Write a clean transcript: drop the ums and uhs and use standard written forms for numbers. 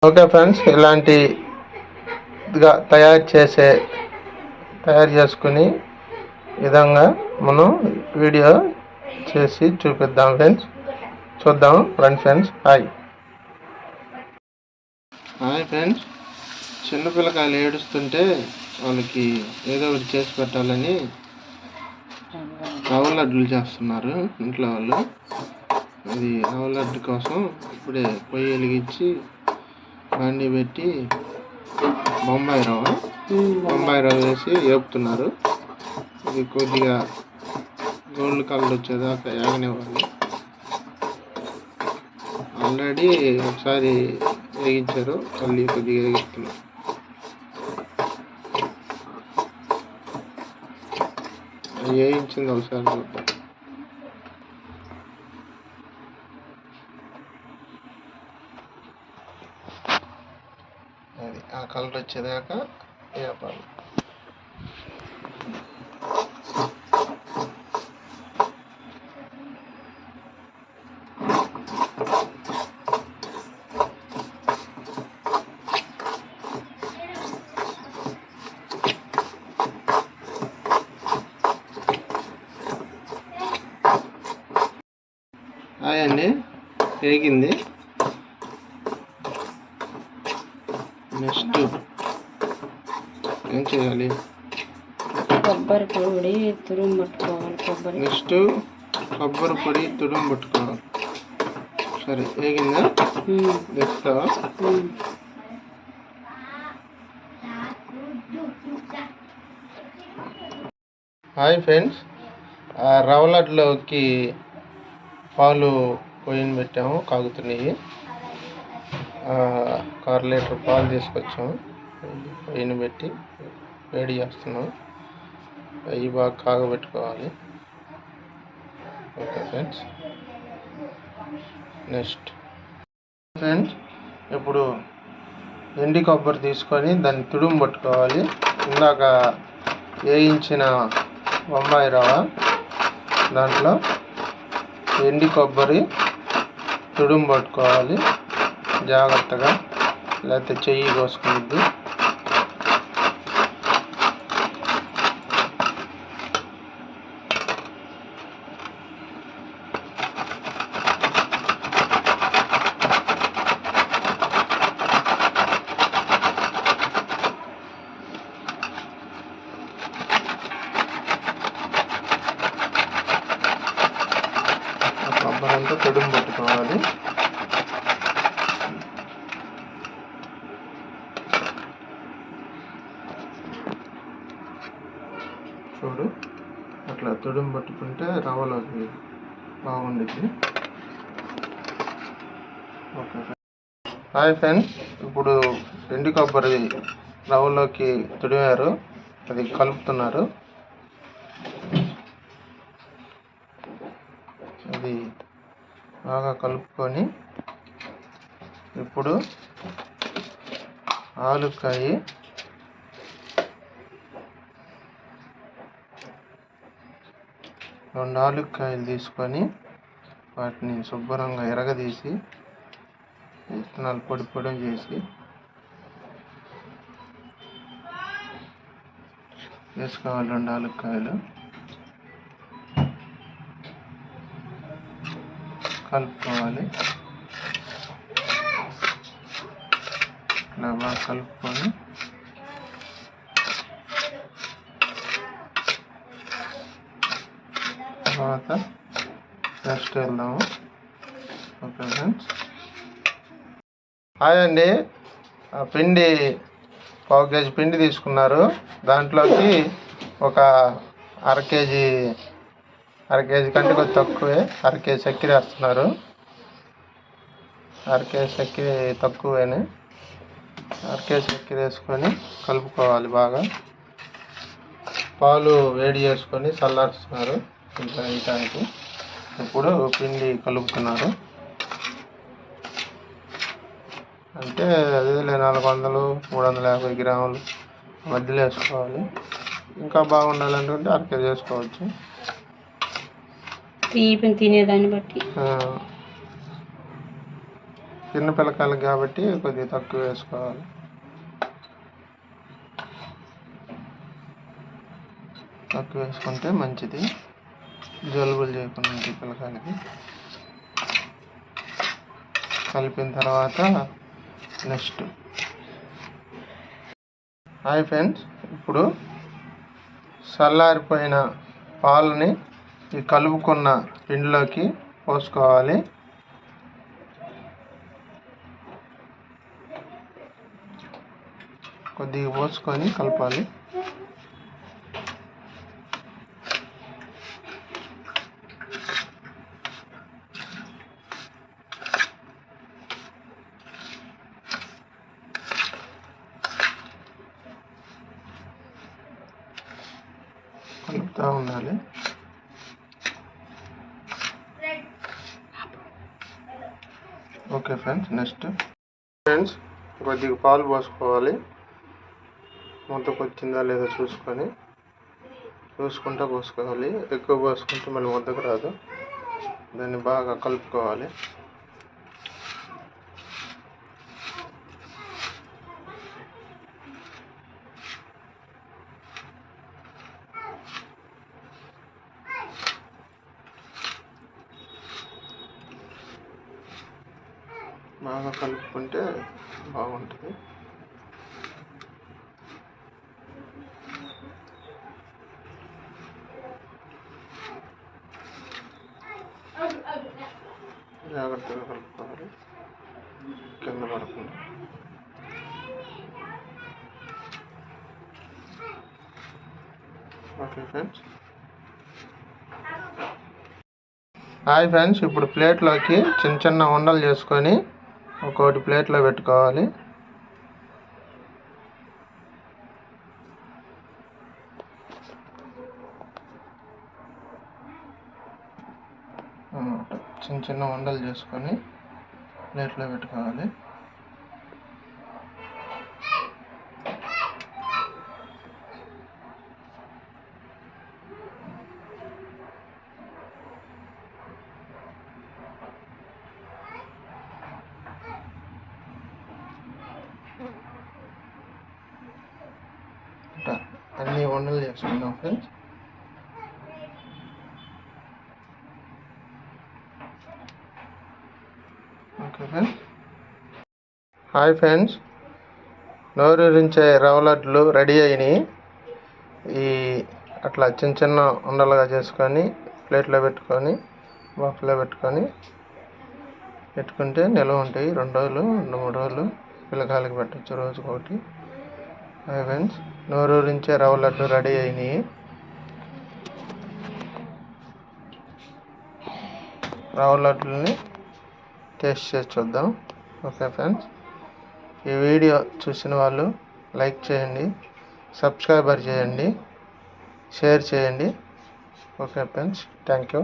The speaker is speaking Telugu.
ఓకే ఫ్రెండ్స్, ఇలాంటిగా తయారు చేసుకుని విధంగా మనం వీడియో చేసి చూపిద్దాం ఫ్రెండ్స్. చూద్దాం ఫ్రెండ్స్. హాయ్ ఫ్రెండ్స్, చిన్నపిల్లకాయలు ఏడుస్తుంటే వాళ్ళకి ఏదో ఒకటి చేసి పెట్టాలని రవ్వ లడ్డులు చేస్తున్నారు ఇంట్లో వాళ్ళు. అది రవ్వ లడ్డు కోసం ఇప్పుడే పొయ్యి వెలిగించి బండి పెట్టి బొంబాయి రవ్వ వేసి వేపుతున్నారు. ఇది కొద్దిగా గోల్డ్ కలర్ వచ్చేదాకా వేగనివ్వాలి. ఆల్రెడీ ఒకసారి వేగించారు, మళ్ళీ కొద్దిగా వేగిస్తున్నారు. వేయించింది ఒకసారి చూద్దాం. అది ఆ కలర్ వచ్చేదాకా వేపాలి. అండి వేగింది. నెక్స్ట్ ఏం చేయాలి? కొబ్బరి పొడి తురుము పట్టుకోవాలి. నెక్స్ట్ కొబ్బరి పొడి తురుము పట్టుకోవాలి. సరే, వేగిందా? తెస్తావా? హాయ్ ఫ్రెండ్స్, రవ్వ లడ్డులోకి పాలు పొయ్యిన పెట్టాము, కాగుతున్నాయి. 1 లీటర్ పాలు తీసుకొచ్చాము, పొయ్యిన పెట్టి వేడి చేస్తున్నాం. అవి బాగా కాగబెట్టుకోవాలి. Okay friends. నెక్స్ట్ ఫ్రెండ్స్, ఇప్పుడు ఎండి కొబ్బరి తీసుకొని దాన్ని తుడుము పట్టుకోవాలి. ఇందాక వేయించిన బొంబాయి రవ్వ, దాంట్లో ఎండి కొబ్బరి తుడుము పట్టుకోవాలి జాగ్రత్తగా, లేకపోతే చెయ్యి కోసుకునిద్ది. కొబ్బరంతా తుడుము పట్టుకోవాలి. చూడు, అట్లా తుడుము పట్టుకుంటే రవ్వలోకి బాగుండిద్ది. ఓకే. హాయ్ ఫ్రెండ్స్, ఇప్పుడు ఎండు కొబ్బరి రవ్వలోకి తుడిమారు, అది కలుపుతున్నారు. అది బాగా కలుపుకొని ఇప్పుడు ఆలుకాయ, రెండు ఆలుకాయలు తీసుకొని వాటిని శుభ్రంగా ఎరగదీసి విత్తనాలు పొడి పొడి చేసి వేసుకోవాలి. 2 ఆలుకాయలు కలుపుకోవాలి. ఇలా బాగా కలుపుకొని తర్వాత నెక్స్ట్ వెళ్దాము. Okay friends. హాయ్ అండి, పిండి 1/4 కేజీ పిండి తీసుకున్నారు. దాంట్లోకి ఒక అర కేజీ కంటే కొంచెం తక్కువే, 1/2 కేజీ చక్కెర వేస్తున్నారు. 1/2 కేజీ చక్కెర తక్కువేనే. 1/2 కేజీ చక్కెర వేసుకొని కలుపుకోవాలి బాగా. పాలు వేడి చేసుకొని చల్లారుస్తున్నారు కొంచెం వేయటానికి. ఇప్పుడు పిండి కలుపుతున్నారు. అంటే అదేలే 400-350 గ్రాములు మధ్యలో వేసుకోవాలి. ఇంకా బాగుండాలంటే 1/2 కేజీ వేసుకోవచ్చు. తినేదాన్ని బట్టి చిన్న పిల్లకాయలకు కాబట్టి కొద్దిగా తక్కువ వేసుకోవాలి. తక్కువ వేసుకుంటే మంచిది, జలుబులు చేయకుండా ఉంటాయి పిల్లకాయలకి. కలిపిన తర్వాత నెక్స్ట్ హాయ్ ఫ్రెండ్స్, ఇప్పుడు చల్లారిపోయిన పాలని ఈ కలుపుకున్న పిండిలోకి పోసుకోవాలి. కొద్దిగా పోసుకొని కలపాలి. కలుపుతూ ఉండాలి. ఓకే ఫ్రెండ్స్, నెక్స్ట్ ఫ్రెండ్స్ కొద్దిగా పాలు పోసుకోవాలి. ముద్దకు వచ్చిందా లేదా చూసుకుంటూ పోసుకోవాలి. ఎక్కువ పోసుకుంటే మళ్ళీ ముద్దకు రాదు. దాన్ని బాగా కలుపుకోవాలి. బాగా కలుపుకుంటే బాగుంటుంది. జాగ్రత్తగా కలుపుకోవాలి, కింద పడకుండా. Okay friends. హాయ్ ఫ్రెండ్స్, ఇప్పుడు ప్లేట్లోకి చిన్న చిన్న ఉండలు చేసుకొని ఒక్కొక్కటి ప్లేట్లో పెట్టుకోవాలి. చిన్న చిన్న ఉండలు చేసుకొని ప్లేట్లో పెట్టుకోవాలి. అన్ని వండలు చేసుకుందాం friends. Okay friends. Hi friends, నోరూరించే రవ్వ లడ్లు రెడీ అయినాయి. అట్లా చిన్న చిన్న ఉండలుగా చేసుకొని ప్లేట్లో పెట్టుకొని బాక్స్లో పెట్టుకుంటే నిల్వ ఉంటాయి. 2 రోజులు 3 రోజులు పిల్లకాయలకి పెట్టచ్చు, రోజుకొకటి. హాయ్ ఫ్రెండ్స్, నోరూరించే రవ్వ లడ్డు రెడీ అయినాయి. రవ్వ లడ్డుని టేస్ట్ చేసి చూద్దాం. ఓకే ఫ్రెండ్స్, ఈ వీడియో చూసిన వాళ్ళు లైక్ చేయండి, సబ్స్క్రైబర్ చేయండి, షేర్ చేయండి. Okay friends, thank you.